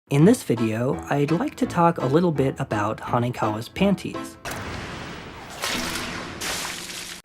In this video, I'd like to talk a little bit about Hanekawa's panties.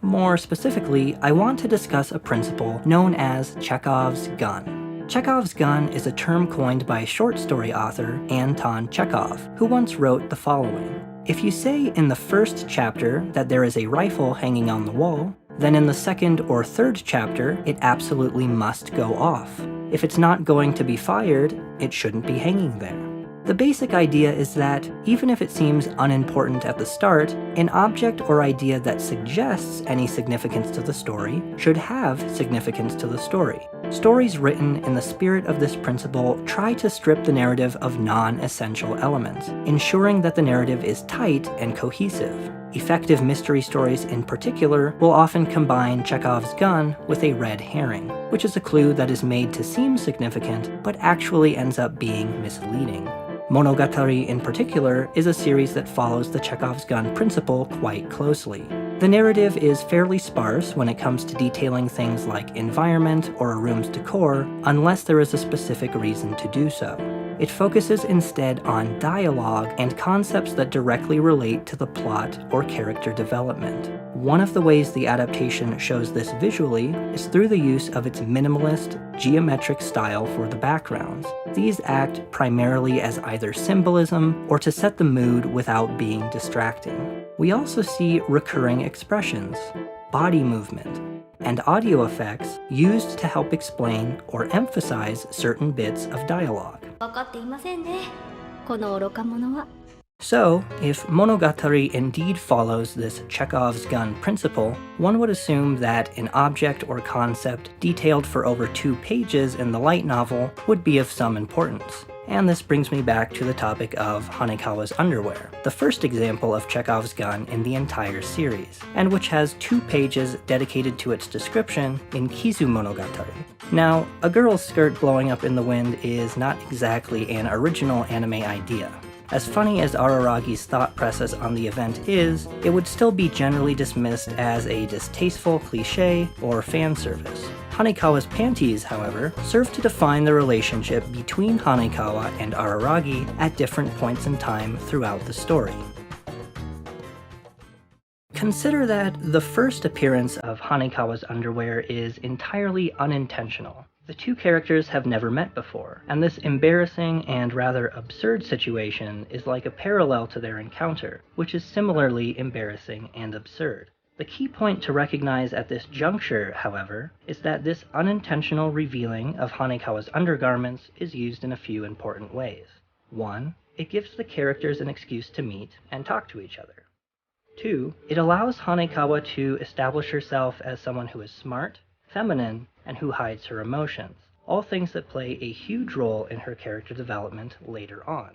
More specifically, I want to discuss a principle known as Chekhov's gun. Chekhov's gun is a term coined by short story author Anton Chekhov, who once wrote the following. If you say in the first chapter that there is a rifle hanging on the wall, then in the second or third chapter, it absolutely must go off. If it's not going to be fired, it shouldn't be hanging there. The basic idea is that, even if it seems unimportant at the start, an object or idea that suggests any significance to the story should have significance to the story. Stories written in the spirit of this principle try to strip the narrative of non-essential elements, ensuring that the narrative is tight and cohesive. Effective mystery stories in particular will often combine Chekhov's gun with a red herring, which is a clue that is made to seem significant but actually ends up being misleading. Monogatari in particular is a series that follows the Chekhov's gun principle quite closely. The narrative is fairly sparse when it comes to detailing things like environment or a room's decor, unless there is a specific reason to do so. It focuses instead on dialogue and concepts that directly relate to the plot or character development. One of the ways the adaptation shows this visually is through the use of its minimalist, geometric style for the backgrounds. These act primarily as either symbolism or to set the mood without being distracting. We also see recurring expressions, body movement, and audio effects used to help explain or emphasize certain bits of dialogue. So, if Monogatari indeed follows this Chekhov's gun principle, one would assume that an object or concept detailed for over 2 pages in the light novel would be of some importance. And this brings me back to the topic of Hanekawa's underwear, the first example of Chekhov's gun in the entire series, and which has 2 pages dedicated to its description in Kizu Monogatari. Now, a girl's skirt blowing up in the wind is not exactly an original anime idea. As funny as Araragi's thought process on the event is, it would still be generally dismissed as a distasteful cliché or fan service. Hanekawa's panties, however, serve to define the relationship between Hanekawa and Araragi at different points in time throughout the story. Consider that the first appearance of Hanekawa's underwear is entirely unintentional. The 2 characters have never met before, and this embarrassing and rather absurd situation is like a parallel to their encounter, which is similarly embarrassing and absurd. The key point to recognize at this juncture, however, is that this unintentional revealing of Hanekawa's undergarments is used in a few important ways. 1. It gives the characters an excuse to meet and talk to each other. 2. It allows Hanekawa to establish herself as someone who is smart, feminine, and who hides her emotions, all things that play a huge role in her character development later on.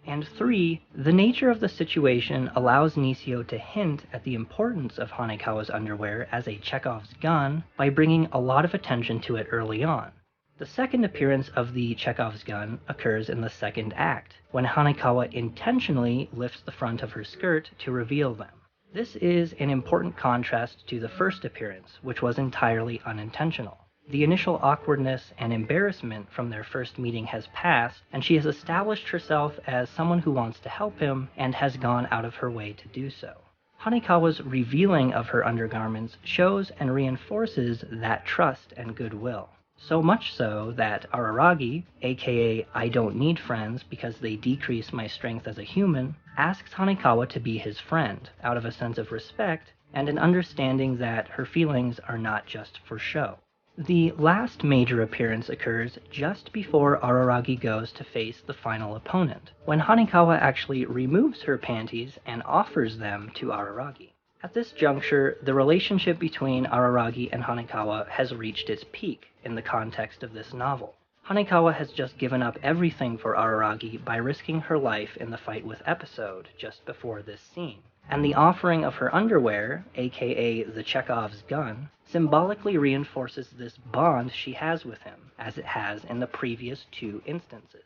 And 3, the nature of the situation allows Nisio to hint at the importance of Hanekawa's underwear as a Chekhov's gun by bringing a lot of attention to it early on. The second appearance of the Chekhov's gun occurs in the second act, when Hanekawa intentionally lifts the front of her skirt to reveal them. This is an important contrast to the first appearance, which was entirely unintentional. The initial awkwardness and embarrassment from their first meeting has passed, and she has established herself as someone who wants to help him and has gone out of her way to do so. Hanekawa's revealing of her undergarments shows and reinforces that trust and goodwill. So much so that Araragi, aka I don't need friends because they decrease my strength as a human, asks Hanekawa to be his friend out of a sense of respect and an understanding that her feelings are not just for show. The last major appearance occurs just before Araragi goes to face the final opponent, when Hanekawa actually removes her panties and offers them to Araragi. At this juncture, the relationship between Araragi and Hanekawa has reached its peak in the context of this novel. Hanekawa has just given up everything for Araragi by risking her life in the fight with Episode just before this scene. And the offering of her underwear, aka the Chekhov's gun, symbolically reinforces this bond she has with him, as it has in the previous 2 instances.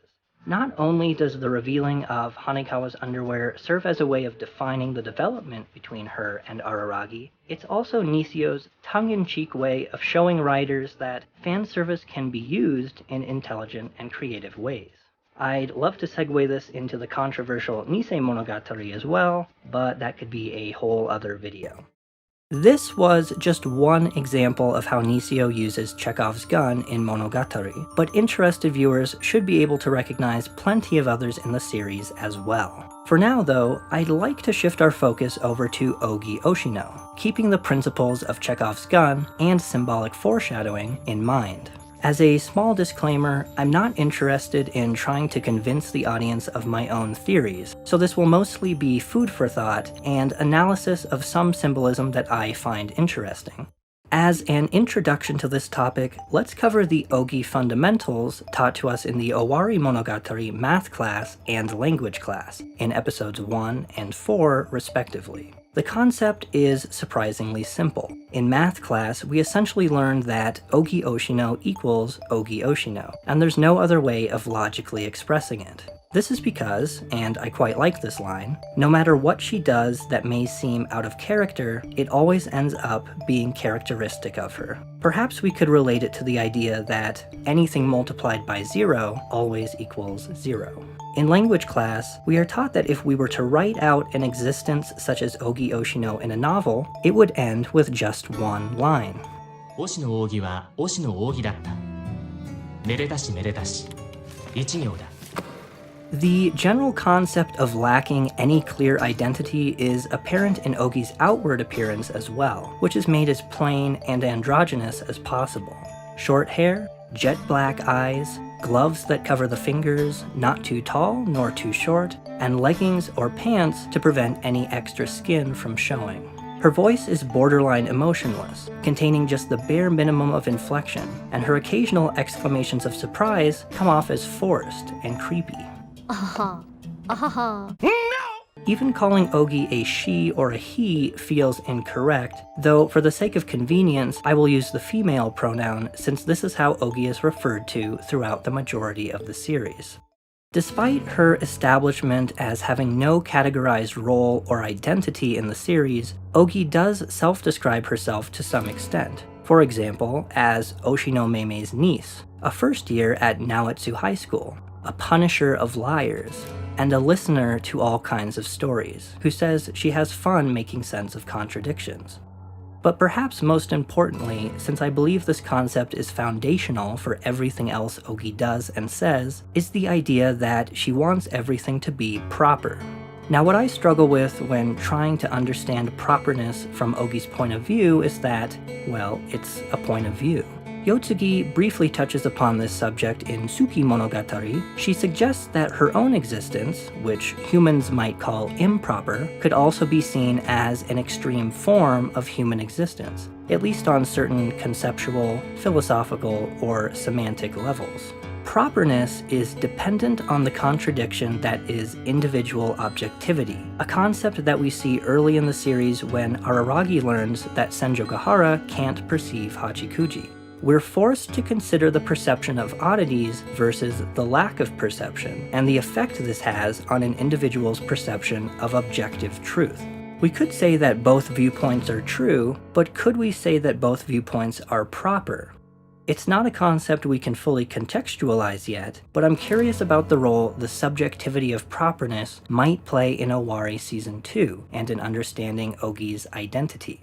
Not only does the revealing of Hanekawa's underwear serve as a way of defining the development between her and Araragi, it's also Nisio's tongue-in-cheek way of showing writers that fan service can be used in intelligent and creative ways. I'd love to segue this into the controversial Nisei Monogatari as well, but that could be a whole other video. This was just one example of how Nisio uses Chekhov's gun in Monogatari, but interested viewers should be able to recognize plenty of others in the series as well. For now though, I'd like to shift our focus over to Ougi Oshino, keeping the principles of Chekhov's gun and symbolic foreshadowing in mind. As a small disclaimer, I'm not interested in trying to convince the audience of my own theories, so this will mostly be food for thought and analysis of some symbolism that I find interesting. As an introduction to this topic, let's cover the Ougi fundamentals taught to us in the Owari Monogatari math class and language class, in episodes 1 and 4 respectively. The concept is surprisingly simple. In math class, we essentially learned that Ougi Oshino equals Ougi Oshino, and there's no other way of logically expressing it. This is because, and I quite like this line, no matter what she does that may seem out of character, it always ends up being characteristic of her. Perhaps we could relate it to the idea that anything multiplied by 0 always equals 0. In language class, we are taught that if we were to write out an existence such as Ougi Oshino in a novel, it would end with just one line. オシの扇はオシの扇だった。めでたしめでたし。一行だ。The general concept of lacking any clear identity is apparent in Ougi's outward appearance as well, which is made as plain and androgynous as possible. Short hair, jet black eyes, gloves that cover the fingers, not too tall nor too short, and leggings or pants to prevent any extra skin from showing. Her voice is borderline emotionless, containing just the bare minimum of inflection, and her occasional exclamations of surprise come off as forced and creepy. Even calling Ougi a she or a he feels incorrect, though for the sake of convenience, I will use the female pronoun since this is how Ougi is referred to throughout the majority of the series. Despite her establishment as having no categorized role or identity in the series, Ougi does self-describe herself to some extent. For example, as Oshino Meime's niece, a first year at Naoetsu High School, a punisher of liars, and a listener to all kinds of stories, who says she has fun making sense of contradictions. But perhaps most importantly, since I believe this concept is foundational for everything else Ougi does and says, is the idea that she wants everything to be proper. Now what I struggle with when trying to understand properness from Ougi's point of view is that, well, it's a point of view. Yotsugi briefly touches upon this subject in Tsuki Monogatari. She suggests that her own existence, which humans might call improper, could also be seen as an extreme form of human existence, at least on certain conceptual, philosophical, or semantic levels. Properness is dependent on the contradiction that is individual objectivity, a concept that we see early in the series when Araragi learns that Senjogahara can't perceive Hachikuji. We're forced to consider the perception of oddities versus the lack of perception, and the effect this has on an individual's perception of objective truth. We could say that both viewpoints are true, but could we say that both viewpoints are proper? It's not a concept we can fully contextualize yet, but I'm curious about the role the subjectivity of properness might play in Owari Season 2 and in understanding Ougi's identity.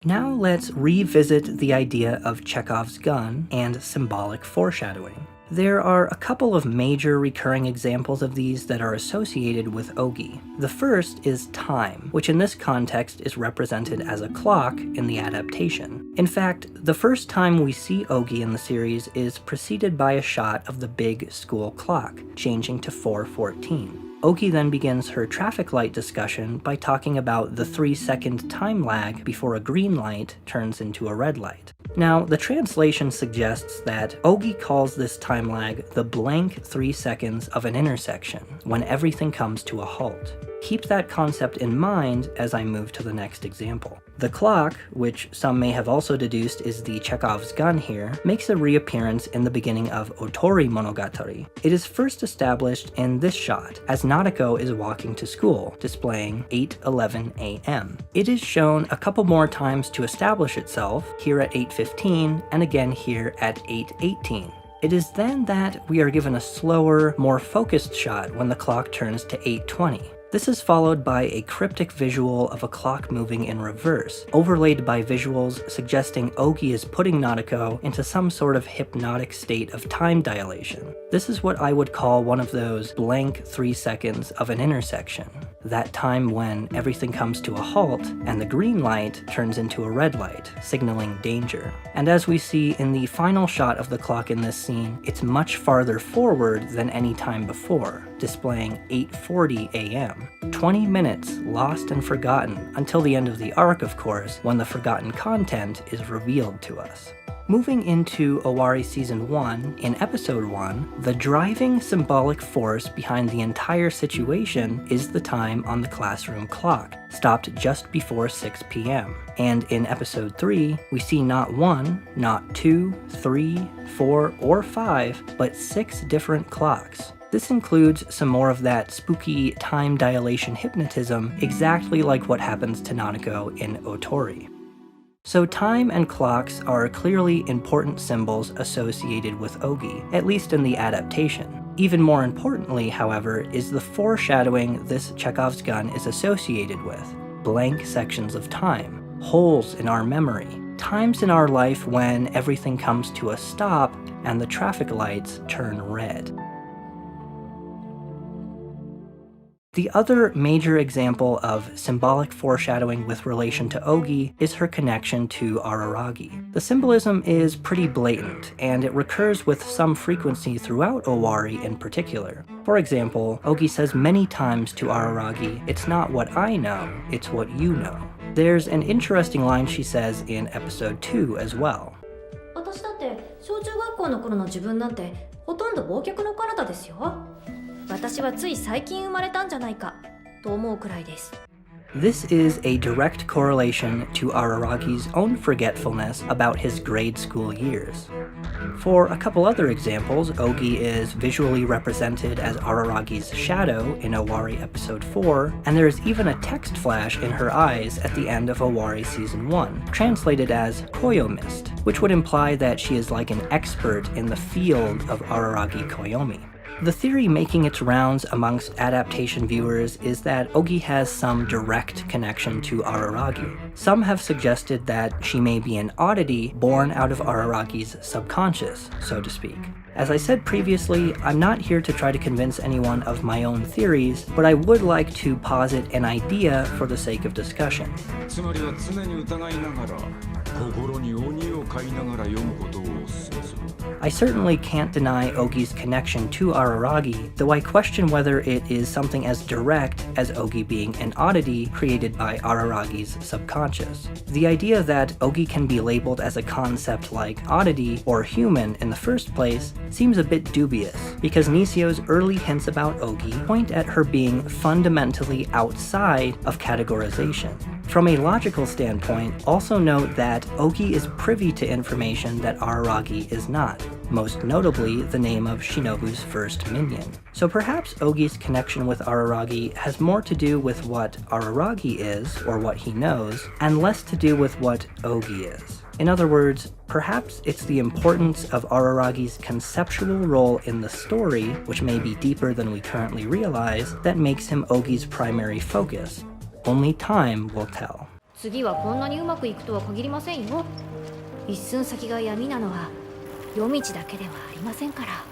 Now let's revisit the idea of Chekhov's gun and symbolic foreshadowing. There are a couple of major recurring examples of these that are associated with Ougi. The first is time, which in this context is represented as a clock in the adaptation. In fact, the first time we see Ougi in the series is preceded by a shot of the big school clock, changing to 4:14. Ougi then begins her traffic light discussion by talking about the 3-second time lag before a green light turns into a red light. Now, the translation suggests that Ougi calls this time lag the blank 3 seconds of an intersection, when everything comes to a halt. Keep that concept in mind as I move to the next example. The clock, which some may have also deduced is the Chekhov's gun here, makes a reappearance in the beginning of Otori Monogatari. It is first established in this shot, as Nadeko is walking to school, displaying 8:11 a.m. It is shown a couple more times to establish itself, here at 8:15 and again here at 8:18. It is then that we are given a slower, more focused shot when the clock turns to 8:20. This is followed by a cryptic visual of a clock moving in reverse, overlaid by visuals suggesting Ougi is putting Nanako into some sort of hypnotic state of time dilation. This is what I would call one of those blank 3 seconds of an intersection. That time when everything comes to a halt and the green light turns into a red light, signaling danger. And as we see in the final shot of the clock in this scene, it's much farther forward than any time before, displaying 8:40 a.m. 20 minutes lost and forgotten until the end of the arc, of course, when the forgotten content is revealed to us. Moving into Owari Season 1, in Episode 1, the driving symbolic force behind the entire situation is the time on the classroom clock, stopped just before 6 p.m. And in Episode 3, we see not 1, not 2, 3, 4, or 5, but 6 different clocks. This includes some more of that spooky time dilation hypnotism, exactly like what happens to Nanako in Otori. So time and clocks are clearly important symbols associated with Ougi, at least in the adaptation. Even more importantly, however, is the foreshadowing this Chekhov's gun is associated with. Blank sections of time, holes in our memory, times in our life when everything comes to a stop and the traffic lights turn red. The other major example of symbolic foreshadowing with relation to Ougi is her connection to Araragi. The symbolism is pretty blatant, and it recurs with some frequency throughout Owari in particular. For example, Ougi says many times to Araragi, "It's not what I know, it's what you know." There's an interesting line she says in Episode 2 as well. 私だって小中学校の頃の自分なんてほとんど忘却の彼方ですよ。私はつい最近生まれたんじゃないかと思うくらいです。 This is a direct correlation to Araragi's own forgetfulness about his grade school years. For a couple other examples, Ougi is visually represented as Araragi's shadow in Owari Episode 4, and there is even a text flash in her eyes at the end of Owari Season 1, translated as Koyo Mist, which would imply that she is like an expert in the field of Araragi Koyomi. The theory making its rounds amongst adaptation viewers is that Ougi has some direct connection to Araragi. Some have suggested that she may be an oddity born out of Araragi's subconscious, so to speak. As I said previously, I'm not here to try to convince anyone of my own theories, but I would like to posit an idea for the sake of discussion. I certainly can't deny Ougi's connection to Araragi, though I question whether it is something as direct as Ougi being an oddity created by Araragi's subconscious. The idea that Ougi can be labeled as a concept like oddity or human in the first place seems a bit dubious, because Nisio's early hints about Ougi point at her being fundamentally outside of categorization. From a logical standpoint, also note that Ougi is privy to information that Araragi is not, most notably the name of Shinobu's first minion. So perhaps Ougi's connection with Araragi has more to do with what Araragi is, or what he knows, and less to do with what Ougi is. In other words, perhaps it's the importance of Araragi's conceptual role in the story, which may be deeper than we currently realize, that makes him Ougi's primary focus. Only time will tell. 次はこんなにうまくいくとは限りませんよ。一寸先が闇なのは夜道だけではありませんから。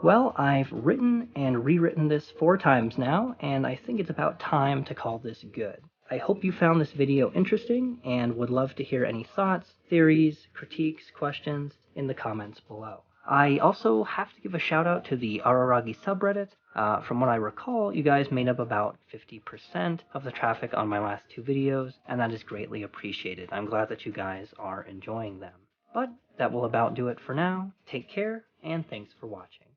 Well, I've written and rewritten this 4 times now, and I think it's about time to call this good. I hope you found this video interesting and would love to hear any thoughts, theories, critiques, questions in the comments below. I also have to give a shout out to the Araragi subreddit. From what I recall, you guys made up about 50% of the traffic on my last 2 videos, and that is greatly appreciated. I'm glad that you guys are enjoying them. But that will about do it for now. Take care, and thanks for watching.